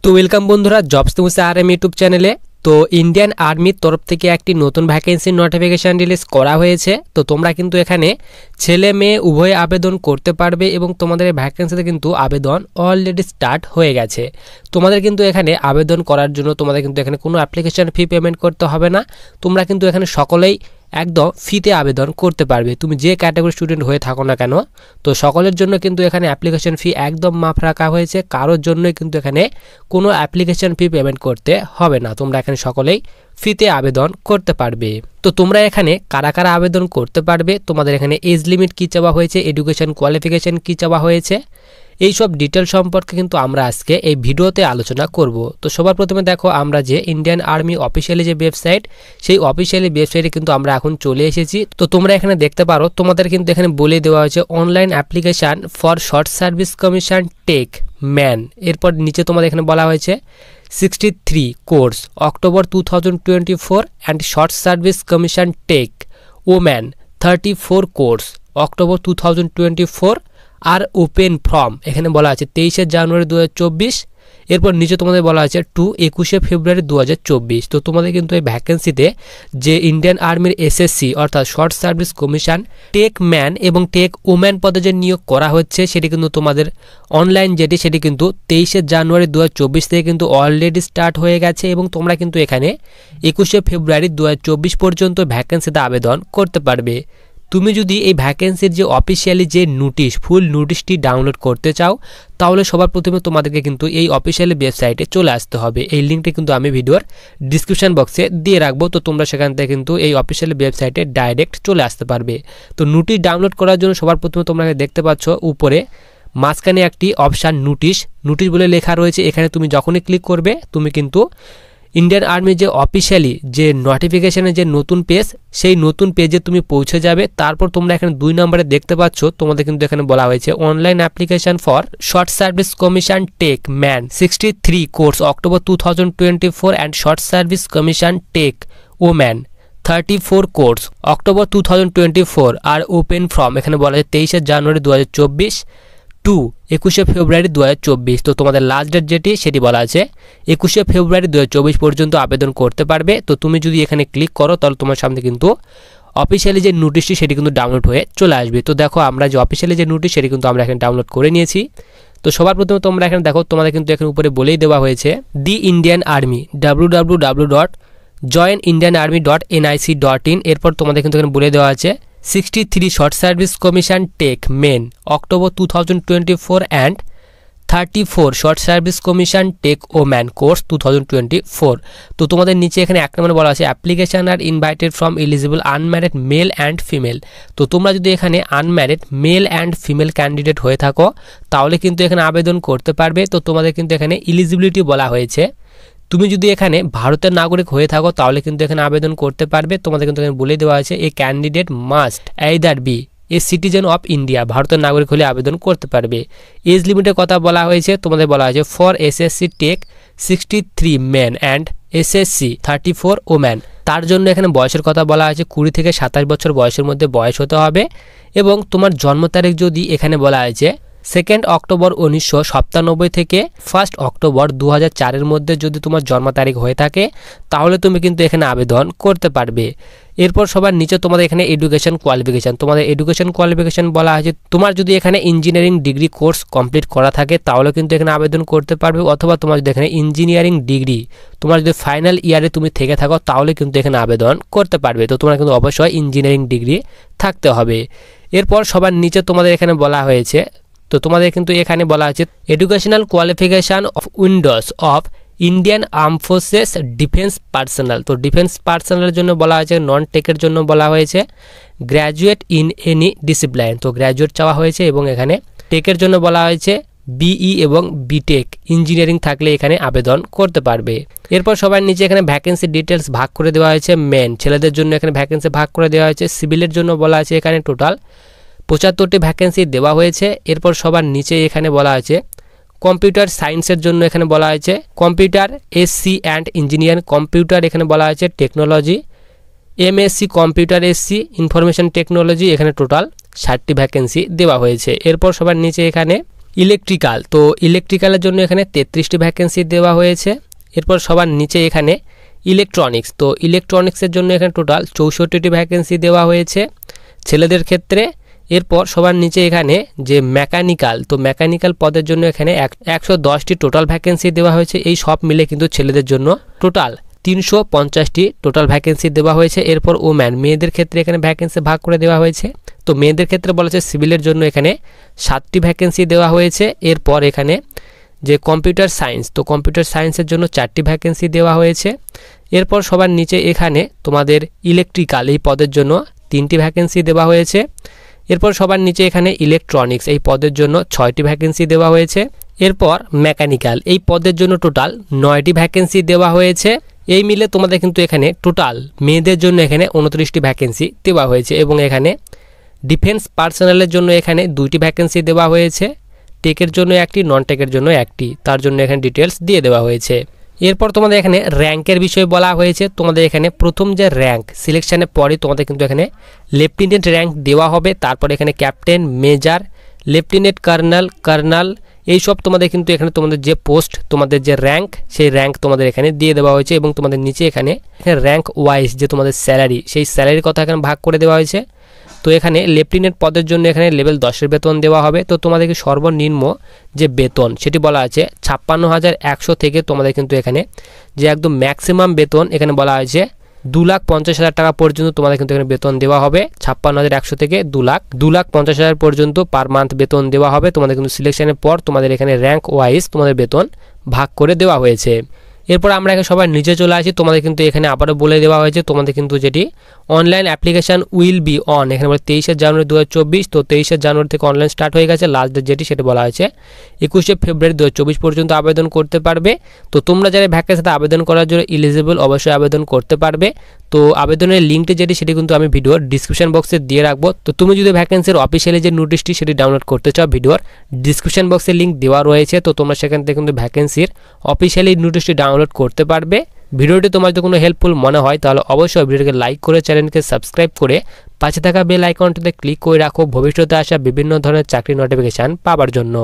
তো ওয়েলকাম বন্ধুরা jobs news RM YouTube চ্যানেলে। তো ইন্ডিয়ান আর্মির তরফ থেকে একটি নতুন ভ্যাকেন্সি নোটিফিকেশন রিলিজ করা হয়েছে। তো তোমরা কিন্তু এখানে ছেলে মেয়ে উভয় আবেদন করতে পারবে এবং তোমাদের এই ভ্যাকেন্সিতে কিন্তু আবেদন অলরেডি স্টার্ট হয়ে গেছে। তোমাদের কিন্তু এখানে আবেদন করার জন্য তোমাদের কিন্তু এখানে কোনো অ্যাপ্লিকেশন ফি পেমেন্ট করতে হবে না। তোমরা কিন্তু এখানে সকলেই একদম ফ্রিতে আবেদন করতে পারবে, তুমি যে ক্যাটাগরি স্টুডেন্ট হয়ে থাকো না কেন। তো সকলের জন্য কিন্তু এখানে অ্যাপ্লিকেশন ফি একদম মাফ রাখা হয়েছে, কারোর জন্যই কিন্তু এখানে কোনো অ্যাপ্লিকেশন ফি পেমেন্ট করতে হবে না। তোমরা এখানে সকলেই ফ্রিতে আবেদন করতে পারবে। তো তোমরা এখানে কারা কারা আবেদন করতে পারবে, তোমাদের এখানে এজ লিমিট কী চাওয়া হয়েছে, এডুকেশন কোয়ালিফিকেশন কী চাওয়া হয়েছে, এই সব ডিটেল সম্পর্কে কিন্তু আমরা আজকে এই ভিডিওতে আলোচনা করব। তো সবার প্রথমে দেখো, আমরা যে ইন্ডিয়ান আর্মি অফিসিয়ালি যে ওয়েবসাইট, সেই অফিসিয়ালি ওয়েবসাইটে কিন্তু আমরা এখন চলে এসেছি। তো তোমরা এখানে দেখতে পারো, তোমাদের কিন্তু এখানে বলে দেওয়া হয়েছে online application for short service commission tech man. এরপর নিচে তোমাদের এখানে বলা হয়েছে 63 course October 2024 and short service commission tech woman 34 course October 2024 আর ওপেন ফর্ম এখানে বলা আছে 23 জানুয়ারি 2024। এরপর নিচে তোমাদের বলা আছে টু 21 ফেব্রুয়ারি 2024। তো তোমাদের কিন্তু এই ভ্যাকেন্সিতে যে ইন্ডিয়ান আর্মির এসএসসি অর্থাৎ short service commission tech man এবং টেক ওম্যান পদে যে নিয়োগ করা হচ্ছে সেটি কিন্তু তোমাদের অনলাইন সেটি কিন্তু 23 জানুয়ারি 2024 থেকে কিন্তু অলরেডি স্টার্ট হয়ে গেছে এবং তোমরা কিন্তু এখানে 21 ফেব্রুয়ারি 2024 পর্যন্ত ভ্যাকেন্সিতে আবেদন করতে পারবে। তুমি যদি এই ভ্যাকেন্সির যে অফিসিয়ালি যে নোটিশ ফুল নোটিশটি ডাউনলোড করতে চাও, তাহলে সবার প্রথমে তোমাদেরকে কিন্তু এই অফিসিয়ালি ওয়েবসাইটে চলে আসতে হবে। এই লিঙ্কটি কিন্তু আমি ভিডিওর ডিসক্রিপশন বক্সে দিয়ে রাখবো। তো তোমরা সেখান থেকে কিন্তু এই অফিসিয়ালি ওয়েবসাইটে ডাইরেক্ট চলে আসতে পারবে। তো নোটিশ ডাউনলোড করার জন্য সবার প্রথমে তোমরা দেখতে পাচ্ছ উপরে মাঝখানে একটি অপশান নোটিশ বলে লেখা রয়েছে। এখানে তুমি যখনই ক্লিক করবে তুমি কিন্তু ইন্ডিয়ান আর্মির যে অফিসিয়ালি যে নোটিফিকেশনের যে নতুন পেজ, সেই নতুন পেজে তুমি পৌঁছে যাবে। তারপর তোমরা এখানে 2 নম্বরে দেখতে পাচ্ছ, তোমাদের কিন্তু এখানে বলা হয়েছে online application for short service commission tech man 63 course October 2024 and short service commission tech woman 34 course October 2024 আর ওপেন ফর্ম এখানে বলা আছে 23 জানুয়ারি 2024 টু 21 ফেব্রুয়ারি 2024। তো তোমাদের লাস্ট ডেট যেটি সেটি বলা আছে 21 ফেব্রুয়ারি 2024 পর্যন্ত আবেদন করতে পারবে। তো তুমি যদি এখানে ক্লিক করো তাহলে তোমার সামনে কিন্তু অফিসিয়ালি যে নোটিশটি সেটি কিন্তু ডাউনলোড হয়ে চলে আসবে। তো দেখো, আমরা যে অফিসিয়ালি যে নোটিশ সেটি কিন্তু আমরা এখানে ডাউনলোড করে নিয়েছি। তো সবার প্রথমে তোমরা এখানে দেখো, তোমাদের কিন্তু এখানে উপরে বলেই দেওয়া হয়েছে দি ইন্ডিয়ান আর্মি www.joinindianarmy.nic.in। এরপর তোমাদের কিন্তু এখানে বলে দেওয়া আছে 63 short service commission tech men October 2024 and 34 short service commission tech woman course 2024। তো তোমাদের নিচে এখানে 1 নম্বরে বলা আছে application are invited from eligible unmarried male and female. তো তোমরা যদি এখানে unmarried male and female candidate হয়ে থাকো তাহলে কিন্তু এখানে আবেদন করতে পারবে। তো তোমাদের কিন্তু এখানে এলিজিবিলিটি বলা হয়েছে, তুমি যদি এখানে ভারতের নাগরিক হয়ে থাকো তাহলে কিন্তু এখানে আবেদন করতে পারবে। তোমাদের কিন্তু এখানে বলে দেওয়া আছে a candidate must either be a citizen of India, ভারতের নাগরিক হলে আবেদন করতে পারবে। এজ লিমিটের কথা বলা হয়েছে, তোমাদের বলা হয়েছে for SSC tech 63 men and SSC 34 woman. তার জন্য এখানে বয়সের কথা বলা হয়েছে 20 থেকে 27 বছর বয়সের মধ্যে বয়স হতে হবে এবং তোমার জন্ম তারিখ যদি এখানে বলা হয়েছে 2 অক্টোবর 1997 থেকে 1 অক্টোবর 2004 মধ্যে যদি তোমার জন্ম তারিখ হয়ে থাকে তাহলে তুমি কিন্তু এখানে আবেদন করতে পারবে। এরপর সবার নিচে তোমাদের এখানে এডুকেশন কোয়ালিফিকেশান, তোমাদের এডুকেশন কোয়ালিফিকেশান বলা হয়েছে তোমার যদি এখানে ইঞ্জিনিয়ারিং ডিগ্রি কোর্স কমপ্লিট করা থাকে তাহলে কিন্তু এখানে আবেদন করতে পারবে, অথবা তোমার যদি এখানে ইঞ্জিনিয়ারিং ডিগ্রি তোমার যদি ফাইনাল ইয়ারে তুমি থেকে থাকো তাহলে কিন্তু এখানে আবেদন করতে পারবে। তো তোমার কিন্তু অবশ্যই ইঞ্জিনিয়ারিং ডিগ্রি থাকতে হবে। এরপর সবার নিচে তোমাদের এখানে বলা হয়েছে, তো তোমাদের কিন্তু এখানে বলা আছে educational qualification of Windows of Indian arm forces defence personal. তো ডিফেন্স পার্সোনালের জন্য বলা হয়েছে, নন টেকের জন্য বলা হয়েছে গ্র্যাজুয়েট ইন এনি ডিসিপ্লাইন। তো গ্র্যাজুয়েট চাওয়া হয়েছে এবং এখানে টেকের জন্য বলা হয়েছে বিই এবং বিটেক ইঞ্জিনিয়ারিং থাকলে এখানে আবেদন করতে পারবে। এরপর সবার নিচে এখানে ভ্যাকেন্সি ডিটেলস ভাগ করে দেওয়া হয়েছে। মেন ছেলেদের জন্য এখানে ভ্যাকেন্সি ভাগ করে দেওয়া হয়েছে। সিভিলের জন্য বলা আছে এখানে টোটাল 75টি ভ্যাকেন্সি দেওয়া হয়েছে। এরপর সবার নিচে এখানে বলা আছে কম্পিউটার সায়েন্সের জন্য এখানে বলা হয়েছে computer SC and engineer computer এখানে বলা হয়েছে technology MSc computer SC information technology এখানে টোটাল 60টি ভ্যাকেন্সি দেওয়া হয়েছে। এরপর সবার নিচে এখানে ইলেকট্রিক্যাল, তো ইলেকট্রিক্যালের জন্য এখানে 33টি ভ্যাকেন্সি দেওয়া হয়েছে। এরপর সবার নিচে এখানে ইলেকট্রনিক্স, তো ইলেকট্রনিক্সের জন্য এখানে টোটাল 64টি ভ্যাকেন্সি দেওয়া হয়েছে ছেলেদের ক্ষেত্রে। এরপর সবার নিচে এখানে যে মেকানিক্যাল, তো মেকানিক্যাল পদের জন্য এখানে 110টি টোটাল ভ্যাকেন্সি দেওয়া হয়েছে। এই সব মিলে কিন্তু ছেলেদের জন্য টোটাল 350টি টোটাল ভ্যাকেন্সি দেওয়া হয়েছে। এরপর ওম্যান, মেয়েদের ক্ষেত্রে এখানে ভ্যাকেন্সি ভাগ করে দেওয়া হয়েছে। তো মেয়েদের ক্ষেত্রে বলা হচ্ছে সিভিলের জন্য এখানে 7টি ভ্যাকেন্সি দেওয়া হয়েছে। এরপর এখানে যে কম্পিউটার সায়েন্স, তো কম্পিউটার সায়েন্সের জন্য 4টি ভ্যাকেন্সি দেওয়া হয়েছে। এরপর সবার নিচে এখানে তোমাদের ইলেকট্রিক্যাল এই পদের জন্য 3টি ভ্যাকেন্সি দেওয়া হয়েছে। এরপর সবার নিচে এখানে ইলেকট্রনিক্স এই পদের জন্য 6টি ভ্যাকেন্সি দেওয়া হয়েছে। এরপর মেকানিক্যাল এই পদের জন্য টোটাল 9টি ভ্যাকেন্সি দেওয়া হয়েছে। এই মিলে তোমাদের কিন্তু এখানে টোটাল মেয়েদের জন্য এখানে 29টি ভ্যাকেন্সি দেওয়া হয়েছে এবং এখানে ডিফেন্স পার্সোনালের জন্য এখানে 2টি ভ্যাকেন্সি দেওয়া হয়েছে। টেকের জন্য 1টি, নন টেকের জন্য 1টি, তার জন্য এখানে ডিটেলস দিয়ে দেওয়া হয়েছে। এরপর তোমাদের এখানে র্যাঙ্কের বিষয়ে বলা হয়েছে। তোমাদের এখানে প্রথম যে র্যাঙ্ক সিলেকশনের পরে তোমাদের কিন্তু এখানে লেফটেন্যান্ট র্যাঙ্ক দেওয়া হবে। তারপর এখানে ক্যাপ্টেন, মেজর, লেফটেন্যান্ট কর্নাল এইসব তোমাদের কিন্তু এখানে তোমাদের যে পোস্ট, তোমাদের যে র্যাঙ্ক, সেই র্যাঙ্ক তোমাদের এখানে দিয়ে দেওয়া হয়েছে এবং তোমাদের নিচে এখানে র্যাঙ্ক ওয়াইজ যে তোমাদের স্যালারি, সেই স্যালারির কথা এখানে ভাগ করে দেওয়া হয়েছে। তো এখানে লেফটেন্যান্ট পদের জন্য এখানে লেভেল 10-এর বেতন দেওয়া হবে। তো তোমাদেরকে সর্বনিম্ন যে বেতন সেটি বলা আছে 56,100 থেকে তোমাদের কিন্তু এখানে যে একদম ম্যাক্সিমাম বেতন এখানে বলা হয়েছে 2,50,000 টাকা পর্যন্ত তোমাদের কিন্তু এখানে বেতন দেওয়া হবে। 56,100 থেকে 2,50,000 পর্যন্ত পার মান্থ বেতন দেওয়া হবে। তোমাদের কিন্তু সিলেকশনের পর তোমাদের এখানে র্যাঙ্ক ওয়াইজ তোমাদের বেতন ভাগ করে দেওয়া হয়েছে। এরপর আমরা এখানে সবাই নিচে চলে আসি। তোমাদের কিন্তু এখানে আবারও বলে দেওয়া হয়েছে তোমাদের কিন্তু যেটি online application will be on, এখানে বলে 23শে জানুয়ারি 2024। তো 23শে জানুয়ারি থেকে অনলাইন স্টার্ট হয়ে গেছে। লাস্ট ডেট যেটি সেটা বলা হয়েছে 21শে ফেব্রুয়ারি 2024 পর্যন্ত আবেদন করতে পারবে। তো তোমরা যারা ভ্যাকেন্সিতে আবেদন করার জন্য এলিজিবল অবশ্যই আবেদন করতে পারবে। তো আবেদনের লিঙ্কটি যেটি সেটি কিন্তু আমি ভিডিওর ডিসক্রিপশন বক্সে দিয়ে রাখবো। তো তুমি যদি ভ্যাকেন্সির অফিসিয়ালি যে নোটিশটি সেটি ডাউনলোড করতে চাও, ভিডিওর ডিসক্রিপশন বক্সে লিঙ্ক দেওয়া রয়েছে। তো তোমরা সেখান থেকে কিন্তু ভ্যাকেন্সির অফিসিয়ালি নোটিশটি ডাউনলোড করতে পারবে। ভিডিওটি তোমার যদি কোনো হেল্পফুল মনে হয় তাহলে অবশ্যই ভিডিওটিকে লাইক করে চ্যানেলকে সাবস্ক্রাইব করে পাশে থাকা বেল আইকনটিতে ক্লিক করে রাখো ভবিষ্যতে আসা বিভিন্ন ধরনের চাকরি নোটিফিকেশান পাওয়ার জন্য।